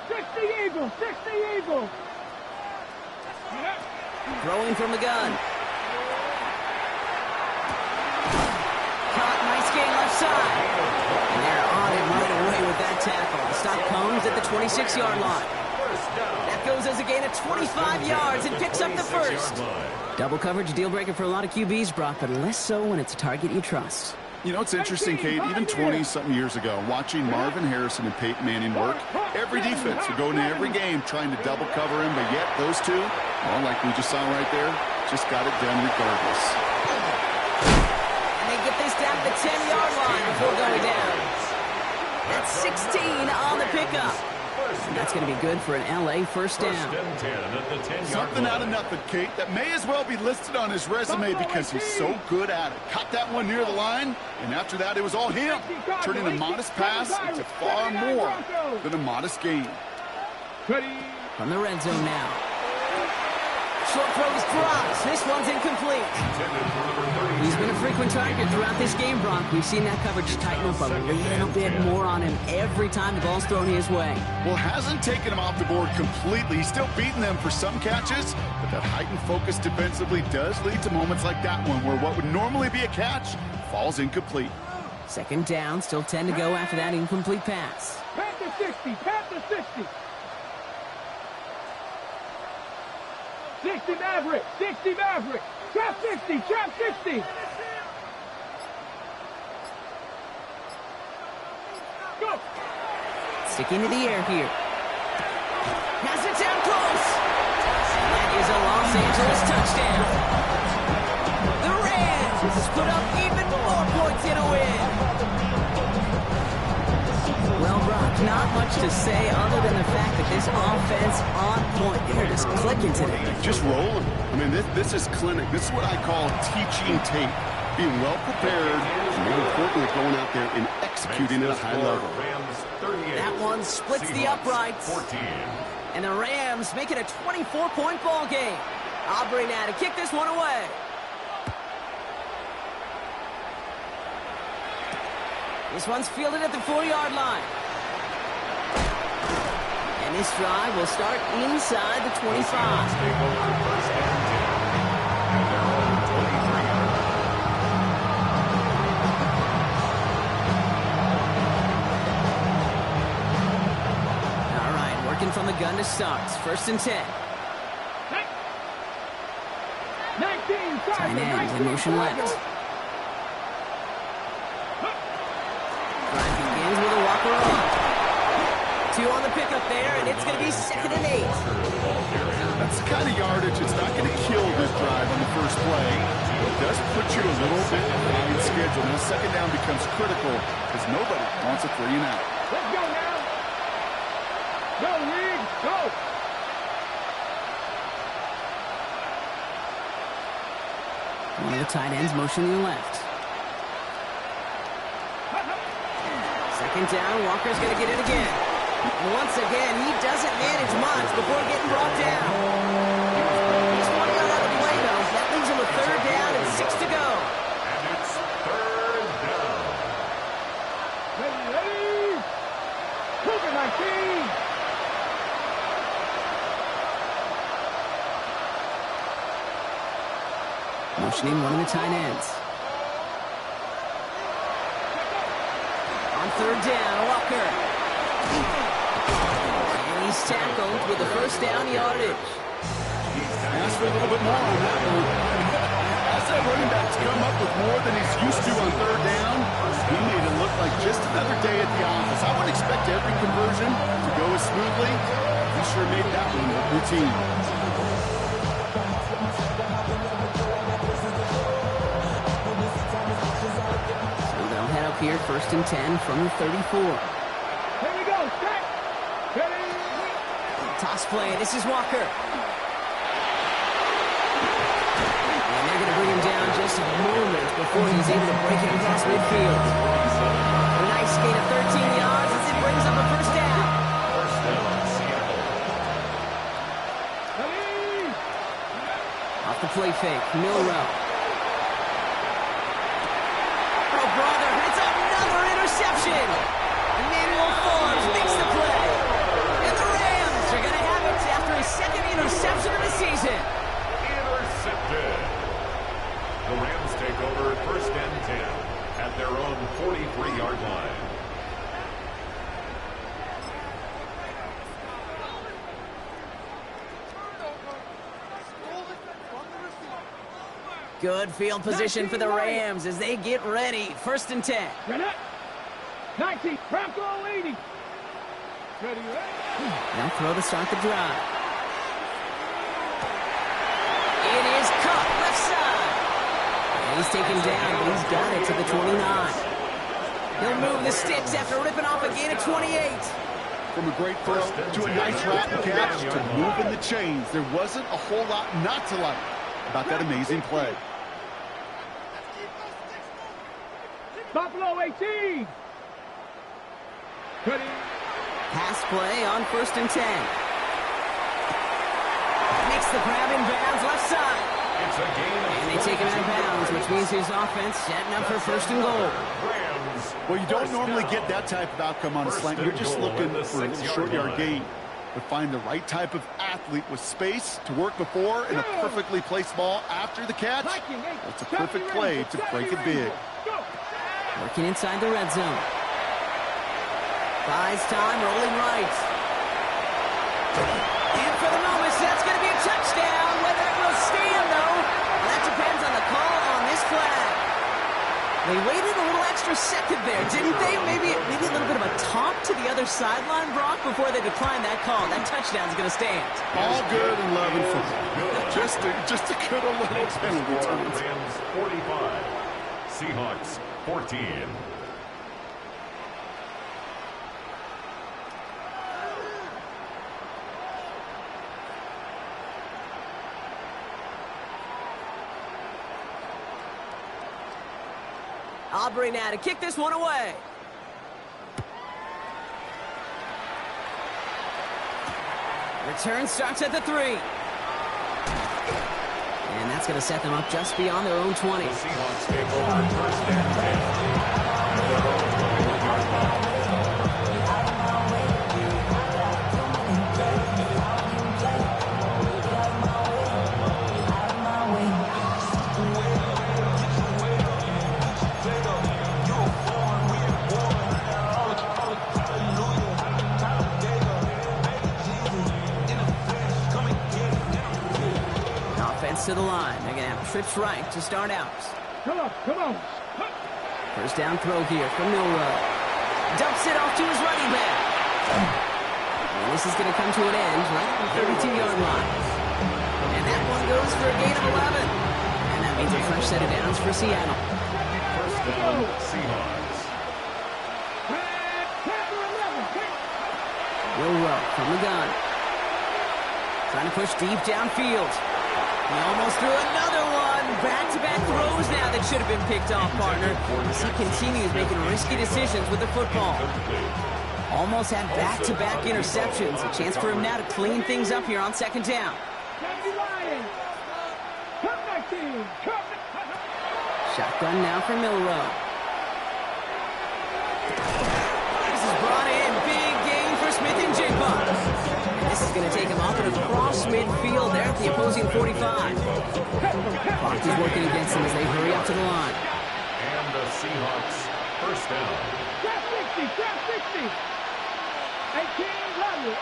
60 Eagles. 60 Eagles. Throwing from the gun. Caught. Nice gain left side. And they're on it right away with that tackle. The stop comes at the 26-yard line. That goes as a gain of 25 yards and picks up the first. Double coverage, deal breaker for a lot of QBs, Brock, but less so when it's a target you trust. You know, it's interesting, Kate, even 20-something years ago, watching Marvin Harrison and Peyton Manning work, every defense would go into every game trying to double cover him, but yet those two, well, like we just saw right there, just got it done regardless. And they get this down to the 10-yard line before going down. That's 16 on the pickup. And that's going to be good for an LA first down. Something out of nothing, Kate. That may as well be listed on his resume because he's so good at it. Caught that one near the line, and after that, it was all him. Turning a modest pass into far more than a modest gain. From the red zone now. Short throw is dropped. This one's incomplete. He's been a frequent target throughout this game, Brock. We've seen that coverage tighten up a little bit more on him every time the ball's thrown his way. Well, hasn't taken him off the board completely. He's still beating them for some catches, but that heightened focus defensively does lead to moments like that one where what would normally be a catch falls incomplete. Second down, still 10 to go after that incomplete pass. Panther 60, Panther 60. 60 Maverick, 60 Maverick. Trap 60, trap 60. Go. Sticking to the air here. Has it down close. And that is a Los Angeles touchdown. The Rams put up even more points in a win. Well, Brock, not much to say other than the fact that this offense on point. They're just clicking today. Just rolling. I mean, this is clinic. This is what I call teaching tape. Being well prepared, and more importantly, going out there and executing at a high level. That one splits the uprights. And the Rams make it a 24-point ball game. Aubrey now to kick this one away. This one's fielded at the 4-yard line. And this drive will start inside the 25. From the gun to start. First and 10. 19, tight end in motion left. Drive begins with a walker on. 2 on the pickup there, and it's going to be 2nd and 8. That's the kind of yardage it's not going to kill this drive on the first play. It does put you a little bit behind schedule. Now, second down becomes critical because nobody wants a 3 and out. Let's go now. Go, Reed, go! One of the tight ends motioning to the left. Second down, Walker's going to get it again. And once again, he doesn't manage much before getting brought down. He's 1 yard out of the play, though. That leaves him with 3rd down and 6 to go. And it's 3rd down. Ready! Cougar 19! Motioning one of the tight ends. On 3rd down, Walker. And he's tackled with the first down yardage. Ask for a little bit more on that one. As that running back's come up with more than he's used to on 3rd down, he made it look like just another day at the office. I would expect every conversion to go as smoothly. He sure made that one look routine. Here, 1st and 10 from the 34. Here we go, set, ready. Toss play, this is Walker. And they're going to bring him down just a moment before he's able to break it across midfield. A nice gain of 13 yards as it brings up a first down. Ready. Off the play fake, Milrow. Interception. Emmanuel Forbes makes the play. And the Rams are going to have it after his 2nd interception of the season. Intercepted. The Rams take over 1st and 10 at their own 43-yard line. Good field position for the Rams as they get ready. 1st and 10. 19, Bronco 80. Ready, They'll throw to start the drive. It is cut. He's taken down, but he's got it to the 29. He'll move the sticks after ripping off a gain of 28. From a great throw to a nice route and catch to moving the chains. There wasn't a whole lot not to like about that amazing play. Buffalo 18. Pass play on 1st and 10. Makes the grab in bounds left side. It's a gain of And they take him out of bounds, which means his offense setting up for 1st and goal. Well, you don't normally get that type of outcome on a slant. You're just looking for a little short yard gain. But find the right type of athlete with space to work before and a perfectly placed ball after the catch. That's a perfect play to break it big. Working inside the red zone. Buys time, rolling right. And for the moment, that's going to be a touchdown. Whether it will stand, though, well, that depends on the call on this flag. They waited a little extra second there, didn't they? Maybe a little bit of a talk to the other sideline, Brock, before they declined that call. That touchdown's going to stand. All good and love and fun. Just a good little penalty. Rams 45, Seahawks 14. Aubrey now to kick this one away. Return starts at the 3. And that's going to set them up just beyond their own 20. The Seahawks take over 1st and 10. Their own 21-yard line. To the line. They're going to have trips right to start out. Come on. First down throw here from Milrow. Dumps it off to his running back. And this is going to come to an end right at the 32-yard line. And that one goes for a gain of 11. And that means a fresh set of downs for Seattle. First down, Seahawks. Milrow from the gun. Trying to push deep downfield. He almost threw another one. Back-to-back throws now that should have been picked off, partner. As he continues making risky decisions with the football. Almost had back-to-back interceptions. A chance for him now to clean things up here on 2nd down. Shotgun now for Milrow. This is brought in. Big gain for Smith and Jigba. This is going to take him off and across midfield there at the opposing 45. Clock is working against them as they hurry up to the line. And the Seahawks first down. Trap 60. 18 Rattler.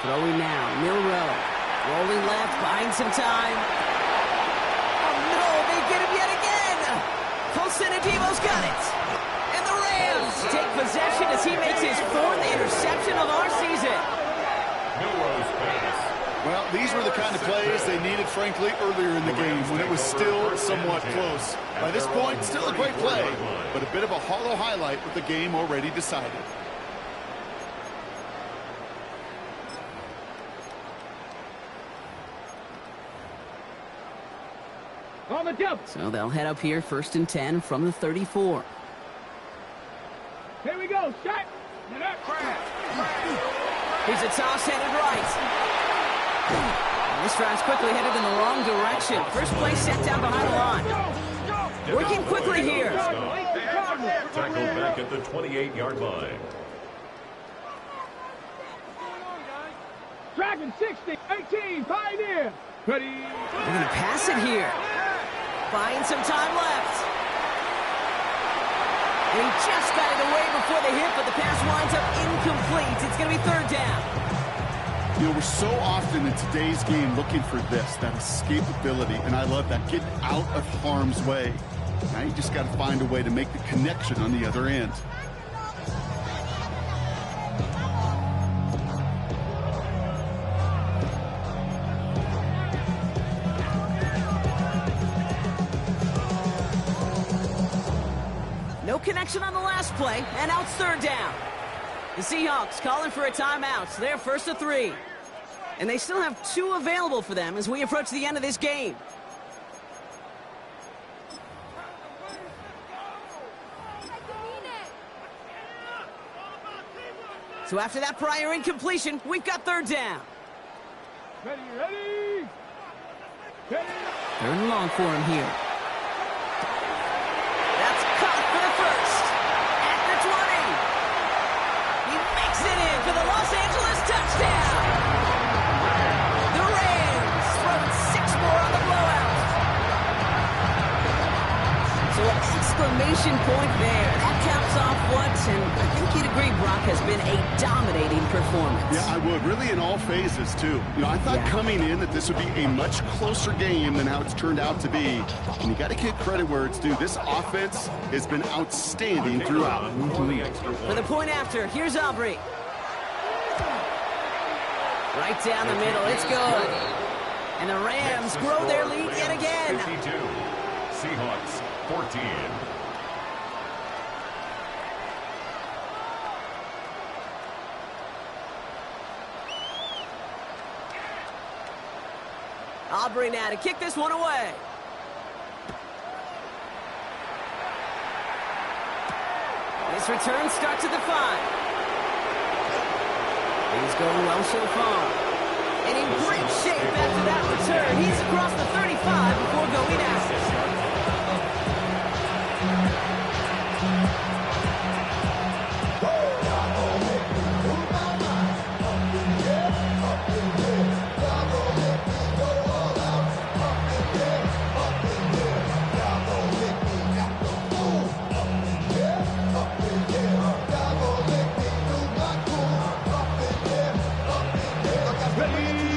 Throwing now, Milrow. Rolling left, buying some time. Oh no, they get him yet again. Colson Adebo's got it. And the Rams take possession as he makes his 4th interception of our season. Milrow's pass. Well, these were the kind of plays they needed, frankly, earlier in the game when it was still somewhat close. By this point, still a great play, but a bit of a hollow highlight with the game already decided. On the jump. So they'll head up here 1st and 10 from the 34. Here we go. Shot. Here's a toss headed right. And this drive's quickly headed in the wrong direction. First play set down behind the line. Working quickly here. Tackled back at the 28-yard line. Dragon 60. 18. Pioneer. Ready. They're going to pass it here. Buying some time left. And he just got it away before the hit, but the pass winds up incomplete. It's going to be 3rd down. You know, we're so often in today's game looking for this, that escapability, and I love that. Get out of harm's way. Now you just got to find a way to make the connection on the other end. connection on the last play, and now it's third down. The Seahawks calling for a timeout. So they're first to 3. And they still have 2 available for them as we approach the end of this game. So after that prior incompletion, we've got third down. Ready, ready. Ready. Third and long for him here. That's caught for the first. At the 20. He makes it in for the Los Angeles touchdown. The Rams throwing 6 more on the blowout. So an exclamation point there. That caps off what, and I think you'd agree, Brock, has been a dominating performance. Yeah, I would. Really in all phases, too. You know, I thought coming in that this would be a much closer game than how it's turned out to be. And you got to give credit where it's due. This offense has been outstanding throughout. For the point after, here's Aubrey. Right down the middle, it's good. And the Rams grow their lead yet again. 52. Seahawks 14. Aubrey now to kick this one away. This return starts at the 5. He's going well so far. And in great shape after that return. He's across the 35 before going out.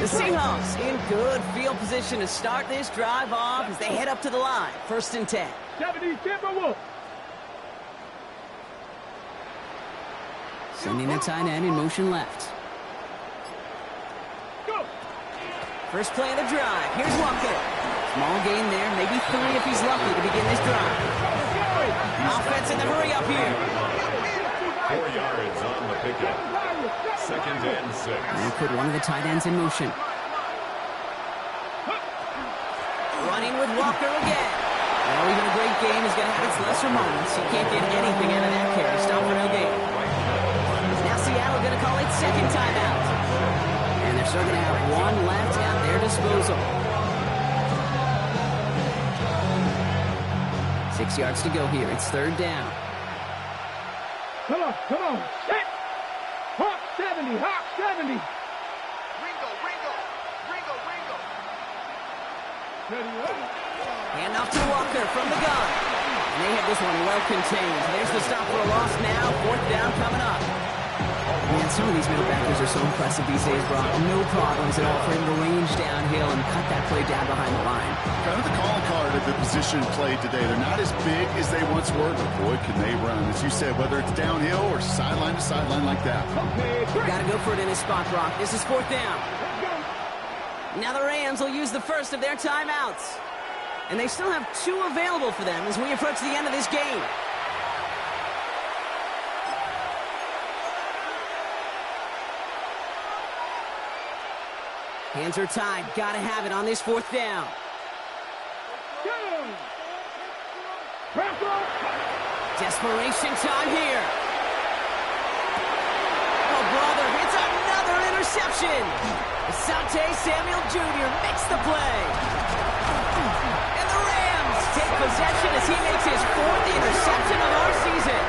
The Seahawks in good field position to start this drive off as they head up to the line. First and 10. 70 Timberwolves. Sending the tight end in motion left. Go. First play of the drive. Here's Walker. Small gain there, maybe 3 if he's lucky to begin this drive. Offense in the hurry up here. 4 yards on the pickup. Second and 6. They put one of the tight ends in motion. Running with Walker again. Well, even a great game is going to have its lesser moments. You can't get anything out of that carry. Stop for no gain. Now Seattle going to call it second timeout. And they're still going to have 1 left at their disposal. 6 yards to go here. It's third down. Come on, come on. Set. Hawk 70, Hawk 70. Ringo. Ready, ready. Hand off to Walker from the gun. And they have this one well contained. There's the stop for a loss now. Fourth down coming up. Man, some of these middle backers are so impressive these days, Brock. No problems at all for him to range downhill and cut that play down behind the line. Kind of the calling card of the position played today. They're not as big as they once were, but boy, can they run. As you said, whether it's downhill or sideline to sideline like that. Got to go for it in his spot, Brock. This is fourth down. Now the Rams will use the first of their timeouts. And they still have 2 available for them as we approach the end of this game. Hands are tied. Got to have it on this fourth down. Desperation time here. Oh, brother, it's another interception. Asante Samuel Jr. makes the play. And the Rams take possession as he makes his 4th interception of our season.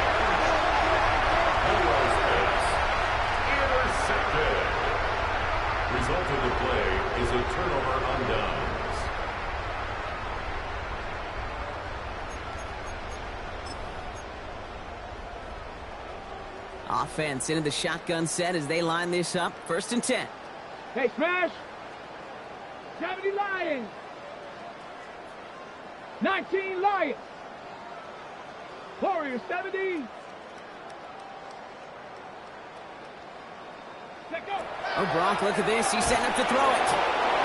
Intercepted. Result of the play is a turnover on downs. Offense into the shotgun set as they line this up. First and 10. Hey, smash. 70 Lions. 19 Lions. Warriors 70. Let go. Oh, Brock, look at this. He's setting up to throw it.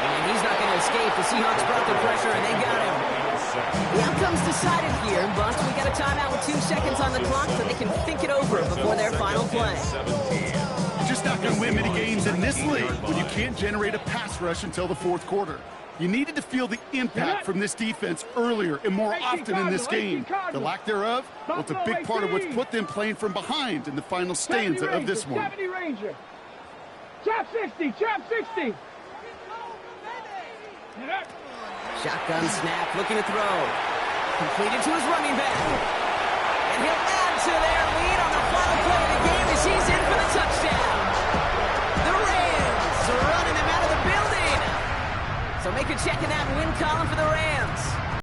And he's not going to escape. The Seahawks brought the pressure, and they got him. The outcome one's decided here, but we got a timeout with 2 seconds on the clock so they can think it over before their final play. You're just not going to win many games in this league when you can't generate a pass rush until the fourth quarter. You needed to feel the impact from this defense earlier and more often in this game. The lack thereof, well, it's a big part of what's put them playing from behind in the final stanza of this one. 70 Ranger. Trap 60, trap 60. Shotgun snap, looking to throw. Completed to his running back. And he'll add to their lead on the final play of the game as he's in for the touchdown.